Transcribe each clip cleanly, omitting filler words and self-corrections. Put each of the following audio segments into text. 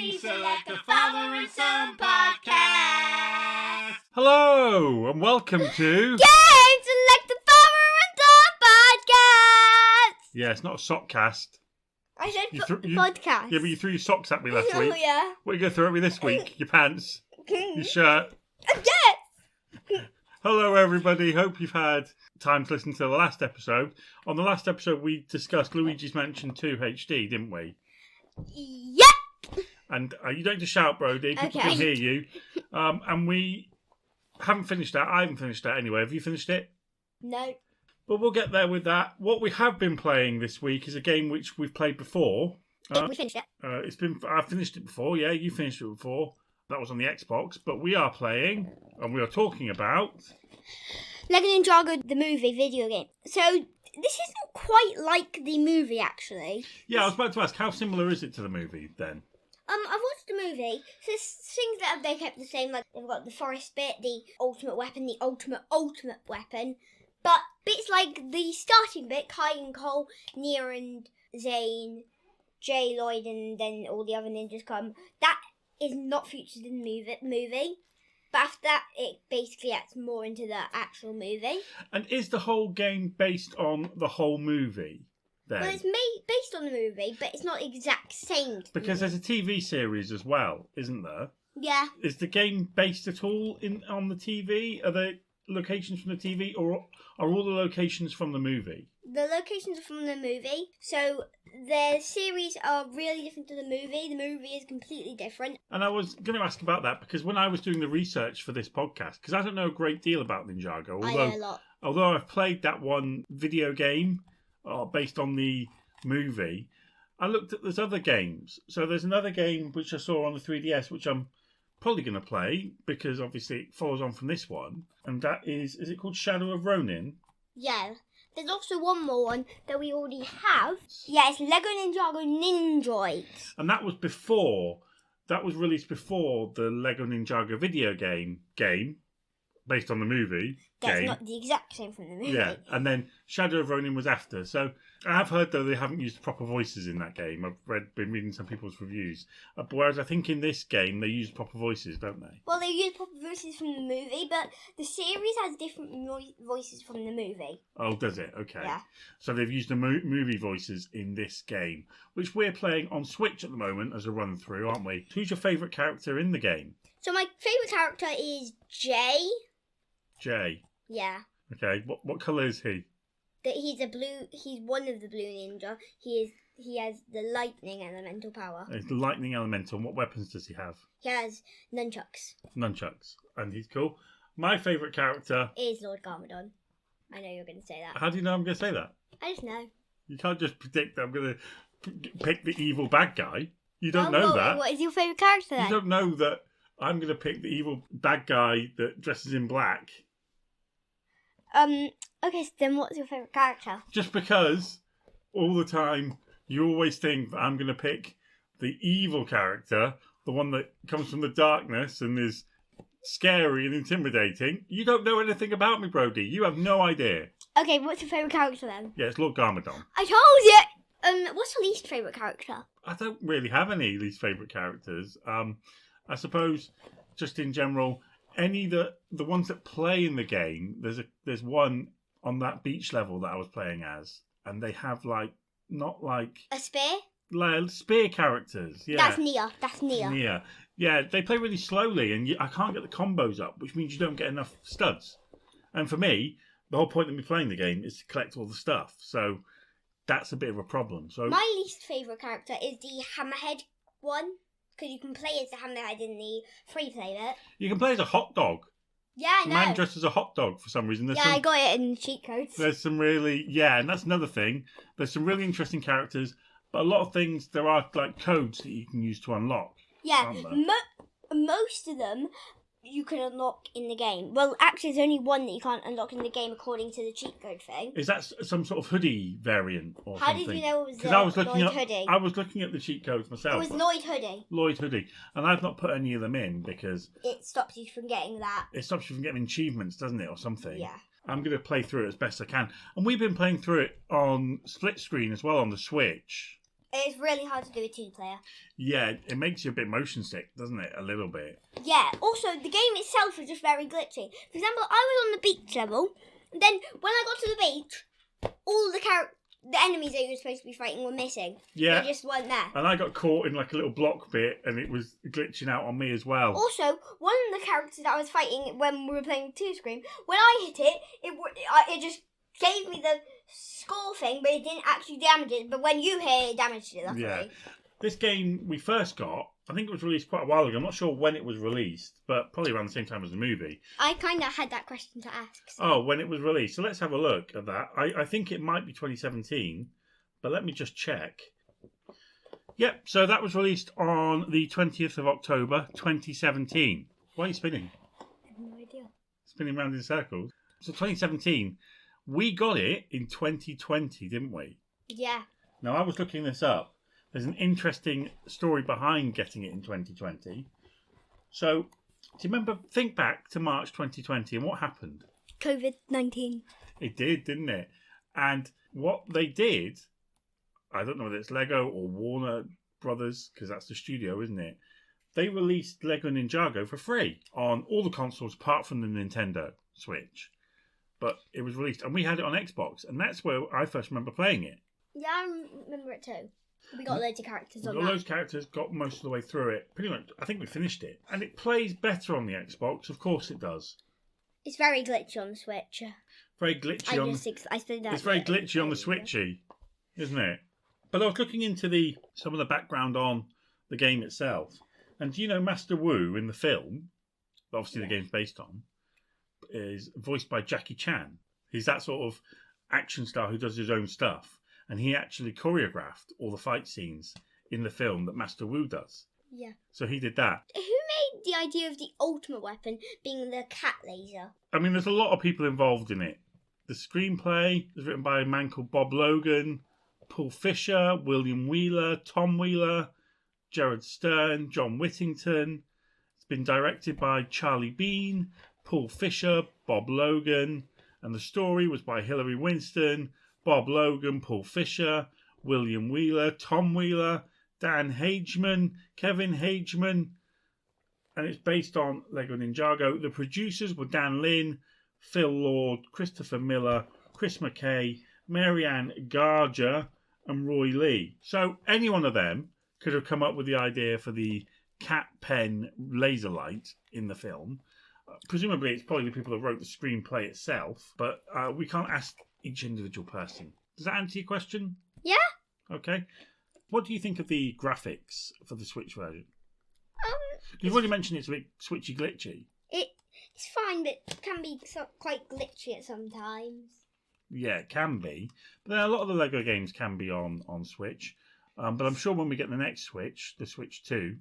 We select a father and son podcast. Hello and welcome to Game Select the Father and Son podcast. Yeah, it's not a sockcast. I said You podcast. Yeah, but you threw your socks at me last week. Oh yeah. What are you going to throw at me this week? Your pants? Your shirt? Yes. Hello everybody, hope you've had time to listen to the last episode. On the last episode we discussed Luigi's Mansion 2 HD, didn't we? Yep. And you don't just shout, Brody, people Okay. can hear you. And we haven't finished that. I haven't finished that anyway. Have you finished it? No. But we'll get there with that. What we have been playing this week is a game which we've played before. We finished it. I finished it before. Yeah, you finished it before. That was on the Xbox. But we are playing, and we are talking about Lego Ninjago, the movie video game. So this isn't quite like the movie, actually. Yeah, I was about to ask, how similar is it to the movie then? I've watched the movie. So there's things that they kept the same, like they've got the forest bit, the ultimate weapon, the ultimate weapon. But bits like the starting bit, Kai and Cole, Nia and Zane, Jay, Lloyd, and then all the other ninjas come. That is not featured in the movie. But after that, it basically adds more into the actual movie. And is the whole game based on the whole movie then? Well, it's based on the movie, but it's not the exact same. Because there's a TV series as well, isn't there? Yeah. Is the game based at all on the TV? Are there locations from the TV, or are all the locations from the movie? The locations are from the movie, so the series are really different to the movie. The movie is completely different. And I was going to ask about that because when I was doing the research for this podcast, because I don't know a great deal about Ninjago, I know a lot. Although I've played that one video game based on the movie, I looked at there's other games. So there's another game which I saw on the 3DS, which I'm probably going to play because obviously it follows on from this one, and that is it called Shadow of Ronin? Yeah. There's also one more one that we already have. Yeah, it's Lego Ninjago Ninjoids. And that was released before the Lego Ninjago video game based on the movie. That's not the exact same from the movie. Yeah, and then Shadow of Ronin was after. So I have heard, though, they haven't used proper voices in that game. I've been reading some people's reviews. Whereas I think in this game, they use proper voices, don't they? Well, they use proper voices from the movie, but the series has different voices from the movie. Oh, does it? Okay. Yeah. So they've used the movie voices in this game, which we're playing on Switch at the moment as a run-through, aren't we? Who's your favourite character in the game? So my favourite character is Jay. Jay. Yeah. Okay. What colour is he? He's one of the blue ninja. He has the lightning elemental power. He's the lightning elemental. And what weapons does he have? He has nunchucks. Nunchucks. And he's cool. My favourite character Is Lord Garmadon. I know you're going to say that. How do you know I'm going to say that? I just know. You can't just predict that I'm going to pick the evil bad guy. You don't know that. What is your favourite character then? You don't know that I'm going to pick the evil bad guy that dresses in black. Okay, so then what's your favourite character? Just because all the time you always think that I'm going to pick the evil character, the one that comes from the darkness and is scary and intimidating. You don't know anything about me, Brody. You have no idea. Okay, what's your favourite character then? Yeah, it's Lord Garmadon. I told you! What's your least favourite character? I don't really have any least favourite characters. I suppose, just in general, the ones that play in the game. There's one on that beach level that I was playing as, and they have not A spear? spear characters. Yeah, That's Nia. Nia. Yeah, they play really slowly, and I can't get the combos up, which means you don't get enough studs. And for me, the whole point of me playing the game is to collect all the stuff. So that's a bit of a problem. So My least favourite character is the Hammerhead one, because you can play as the Hammerhead in the free play bit. you can play as a hot dog. Yeah, I know. Man dressed as a hot dog for some reason. I got it in the cheat codes. There's some really, and that's another thing. There's some really interesting characters, but a lot of things, there are codes that you can use to unlock. Yeah, most of them you can unlock in the game. Well, actually, there's only one that you can't unlock in the game according to the cheat code thing. Is that some sort of hoodie variant or How something? did you know it was Lloyd hoodie? I was looking at the cheat codes myself. It was Lloyd hoodie. Lloyd hoodie. And I've not put any of them in because It stops you from getting that. it stops you from getting achievements, doesn't it, or something? Yeah. I'm going to play through it as best I can. And we've been playing through it on split screen as well on the Switch. It's really hard to do a 2-player. Yeah, it makes you a bit motion sick, doesn't it? A little bit. Yeah, also, the game itself is just very glitchy. For example, I was on the beach level, and then when I got to the beach, all the enemies that you were supposed to be fighting were missing. Yeah. They just weren't there. And I got caught in like a little block bit, and it was glitching out on me as well. Also, one of the characters that I was fighting when we were playing 2-screen, when I hit it, it just gave me the score thing, but it didn't actually damage it. But when you hit it, it damaged it, luckily. Yeah. This game we first got, I think it was released quite a while ago. I'm not sure when it was released, but probably around the same time as the movie. I kind of had that question to ask. So. Oh, when it was released. So let's have a look at that. I think it might be 2017, but let me just check. Yep, so that was released on the 20th of October, 2017. Why are you spinning? I have no idea. Spinning round in circles. So 2017, we got it in 2020, didn't we? Yeah. Now, I was looking this up. There's an interesting story behind getting it in 2020. So, do you remember, think back to March 2020 and what happened? COVID-19. It did, didn't it? And what they did, I don't know whether it's Lego or Warner Brothers, because that's the studio, isn't it? They released Lego Ninjago for free on all the consoles apart from the Nintendo Switch. But it was released, and we had it on Xbox, and that's where I first remember playing it. Yeah, I remember it too. We got loads of characters on Got that. those characters, got most of the way through it. Pretty much, I think we finished it. And it plays better on the Xbox, of course it does. It's very glitchy on the Switch. Very glitchy on I said that. It's very glitchy on the Switchy, isn't it? But I was looking into some of the background on the game itself. And do you know Master Wu in the film, that obviously the game's based on, is voiced by Jackie Chan. He's that sort of action star who does his own stuff. And he actually choreographed all the fight scenes in the film that Master Wu does. Yeah. So he did that. Who made the idea of the ultimate weapon being the cat laser? I mean, there's a lot of people involved in it. The screenplay was written by a man called Bob Logan, Paul Fisher, William Wheeler, Tom Wheeler, Gerard Stern, John Whittington. It's been directed by Charlie Bean, Paul Fisher, Bob Logan. And the story was by Hilary Winston, Bob Logan, Paul Fisher, William Wheeler, Tom Wheeler, Dan Hageman, Kevin Hageman, and it's based on Lego Ninjago. The producers were Dan Lin, Phil Lord, Christopher Miller, Chris McKay, Marianne Garger, and Roy Lee. So any one of them could have come up with the idea for the cat pen laser light in the film. Presumably it's probably the people that wrote the screenplay itself, but we can't ask each individual person. Does that answer your question? Yeah. Okay. What do you think of the graphics for the Switch version? You've already mentioned it's a bit switchy glitchy. It's fine, but it can be quite glitchy at sometimes. Yeah, it can be. But then a lot of the Lego games can be on Switch. But I'm sure when we get the next Switch, the Switch 2,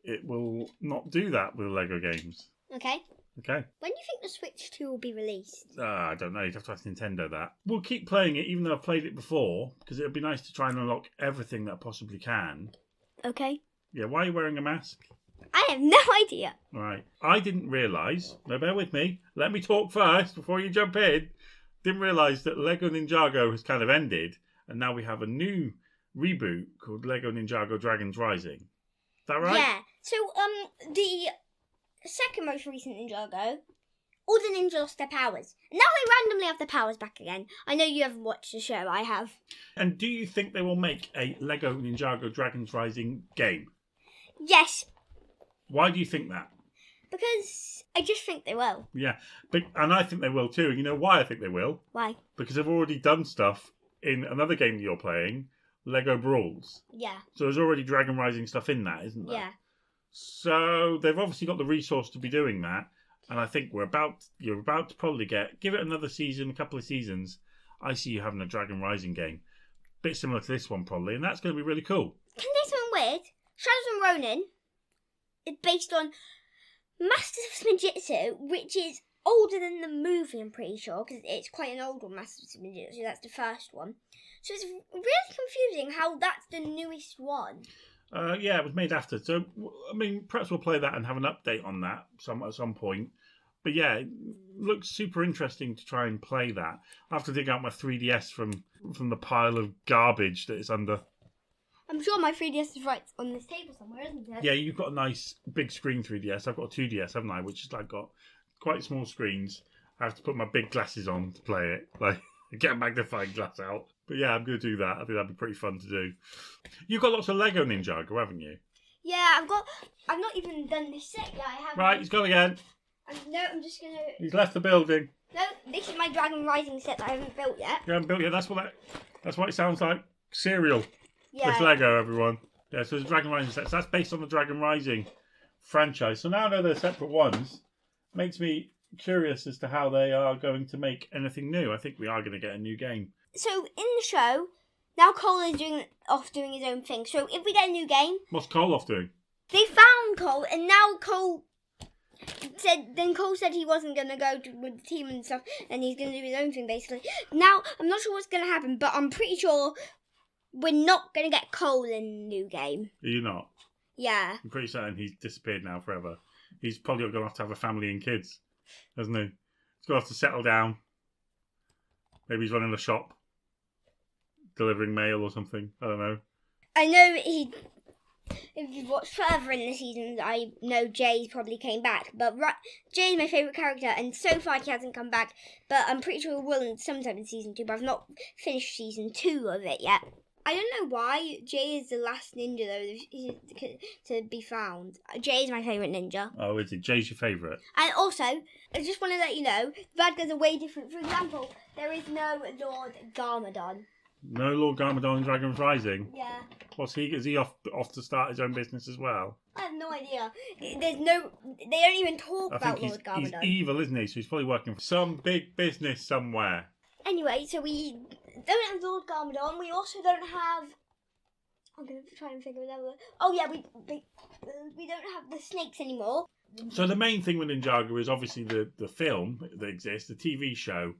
it will not do that with Lego games. Okay. Okay. When do you think the Switch 2 will be released? I don't know. You'd have to ask Nintendo that. We'll keep playing it, even though I've played it before, because it would be nice to try and unlock everything that I possibly can. Okay. Yeah, why are you wearing a mask? I have no idea. Right. I didn't realise, no, bear with me, let me talk first before you jump in. Didn't realise that Lego Ninjago has kind of ended, and now we have a new reboot called Lego Ninjago Dragons Rising. Is that right? Yeah. So, the second most recent Ninjago, all the ninjas lost their powers. And now they randomly have their powers back again. I know you haven't watched the show, I have. And do you think they will make a Lego Ninjago Dragons Rising game? Yes. Why do you think that? Because I just think they will. Yeah, and I think they will too. And you know why I think they will? Why? Because they've already done stuff in another game that you're playing, Lego Brawls. Yeah. So there's already Dragon Rising stuff in that, isn't there? Yeah. So they've obviously got the resource to be doing that, and I think you're about to probably give it another season, a couple of seasons. I see you having a Dragon Rising game, bit similar to this one probably, and that's going to be really cool. Can I say something weird? Shadows and Ronin is based on Masters of Ninjitsu, which is older than the movie, I'm pretty sure, because it's quite an old one, Masters of Ninjitsu. That's the first one. So it's really confusing how that's the newest one. Yeah, it was made after. So, I mean, perhaps we'll play that and have an update on that at some point. But yeah, it looks super interesting to try and play that. I have to dig out my 3DS from the pile of garbage that it's under. I'm sure my 3DS is right on this table somewhere, isn't it? Yeah, you've got a nice big screen 3DS. I've got a 2DS, haven't I? Which is like got quite small screens. I have to put my big glasses on to play it. Like, get a magnifying glass out. But yeah, I'm going to do that. I think that'd be pretty fun to do. You've got lots of Lego Ninjago, haven't you? Yeah, I've not even done this set yet. I haven't. Right, he's gone again. No, I'm just going to... He's left the building. No, this is my Dragon Rising set that I haven't built yet. You haven't built yet. That's what it sounds like. Cereal. Yeah. It's Lego, everyone. Yeah, so there's Dragon Rising sets. That's based on the Dragon Rising franchise. So now I know they're separate ones. Makes me curious as to how they are going to make anything new. I think we are going to get a new game. So in the show, now Cole is doing his own thing. So if we get a new game, What's Cole off doing? they found Cole, and now Cole said he wasn't going to go with the team and stuff, and he's going to do his own thing basically. Now I'm not sure what's going to happen, but I'm pretty sure we're not going to get Cole in the new game. Are you not? Yeah. I'm pretty certain he's disappeared now forever. He's probably going to have a family and kids, hasn't he? He's going to have to settle down. Maybe he's running a shop, delivering mail or something. I don't know. I know if you've watched further in the seasons, I know Jay's probably came back. But Jay's my favourite character, and so far he hasn't come back. But I'm pretty sure he will sometime in season 2, but I've not finished season 2 of it yet. I don't know why Jay is the last ninja, though, to be found. Jay is my favourite ninja. Oh, is it? Jay's your favourite? And also, I just want to let you know, the bad guys are way different. For example, there is no Lord Garmadon. No Lord Garmadon in Dragon's Rising? Yeah. What's he? Is he off to start his own business as well? I have no idea. They don't even talk about Lord Garmadon. He's evil, isn't he? So he's probably working for some big business somewhere. Anyway, so we don't have Lord Garmadon. We also don't have... I'm going to try and think of another one. Oh, yeah, we don't have the snakes anymore. So the main thing with Ninjago is obviously the film that exists, the TV show,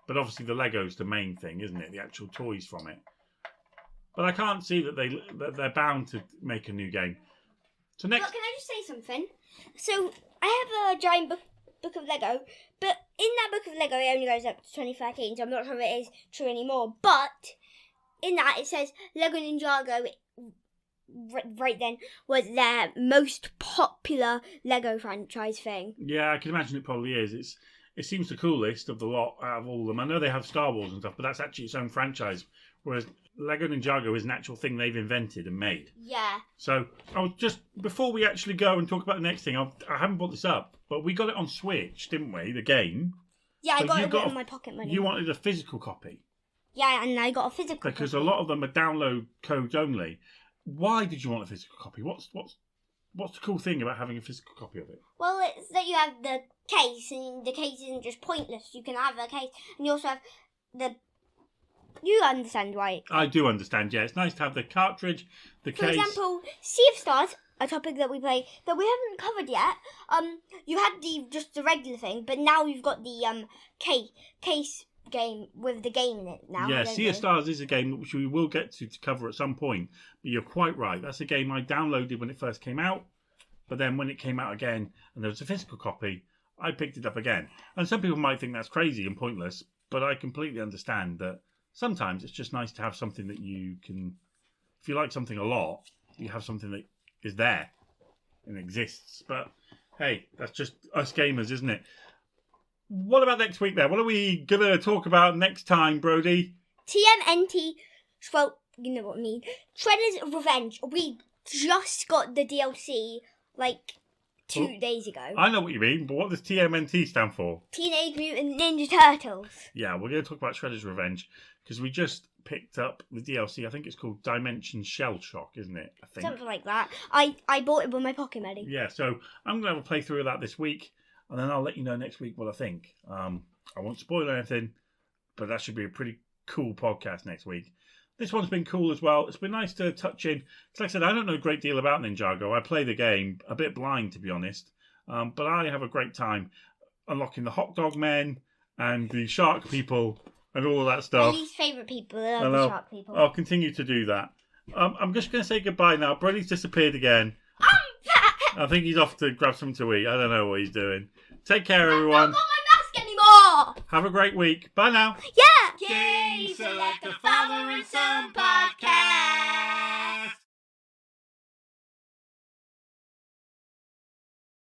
but obviously the Lego's the main thing, isn't it? The actual toys from it. But I can't see that they're bound to make a new game. So next... But can I just say something? So I have a giant book of Lego, but in that book of Lego it only goes up to 2013, so I'm not sure if it is true anymore. But in that it says Lego Ninjago right then was their most popular Lego franchise thing. Yeah, I can imagine it probably is. It seems the coolest of the lot out of all of them. I know they have Star Wars and stuff, but that's actually its own franchise. Whereas Lego Ninjago is an actual thing they've invented and made. Yeah. So I was just, before we actually go and talk about the next thing, I haven't brought this up, but we got it on Switch, didn't we? The game. Yeah, So I got it in my pocket money. You wanted a physical copy. Yeah, and I got a physical Because copy. a lot of them are download codes only. Why did you want a physical copy? What's the cool thing about having a physical copy of it? Well, it's that you have the case, and the case isn't just pointless. You can have a case, and you also have the... You understand, right? I do understand, yeah. It's nice to have the cartridge, the case... For example, Sea of Stars, a topic that we play, that we haven't covered yet. You had just the regular thing, but now you've got the case game with the game in it now. Yeah, Sea of Stars is a game which we will get to cover at some point. But you're quite right. That's a game I downloaded when it first came out. But then when it came out again and there was a physical copy, I picked it up again. And some people might think that's crazy and pointless, but I completely understand that sometimes it's just nice to have something that you can... If you like something a lot, you have something that is there and exists. But hey, that's just us gamers, isn't it? What about next week then? What are we going to talk about next time, Brody? TMNT, well, you know what I mean. Shredder's Revenge. We just got the DLC, like, 2 days ago. I know what you mean, but what does TMNT stand for? Teenage Mutant Ninja Turtles. Yeah, we're going to talk about Shredder's Revenge, because we just picked up the DLC. I think it's called Dimension Shell Shock, isn't it? I think. Something like that. I bought it with my pocket money. Yeah, so I'm going to have a playthrough of that this week. And then I'll let you know next week what I think. I won't spoil anything, but that should be a pretty cool podcast next week. This one's been cool as well. It's been nice to touch in. Because like I said, I don't know a great deal about Ninjago. I play the game a bit blind, to be honest. But I have a great time unlocking the hot dog men and the shark people and all of that stuff. My least favourite people are the shark people. I'll continue to do that. I'm just going to say goodbye now. Brody's disappeared again. I think he's off to grab something to eat. I don't know what he's doing. Take care, everyone. I've not got my mask anymore. Have a great week. Bye now. Yeah. Game Select the Father and Son Podcast.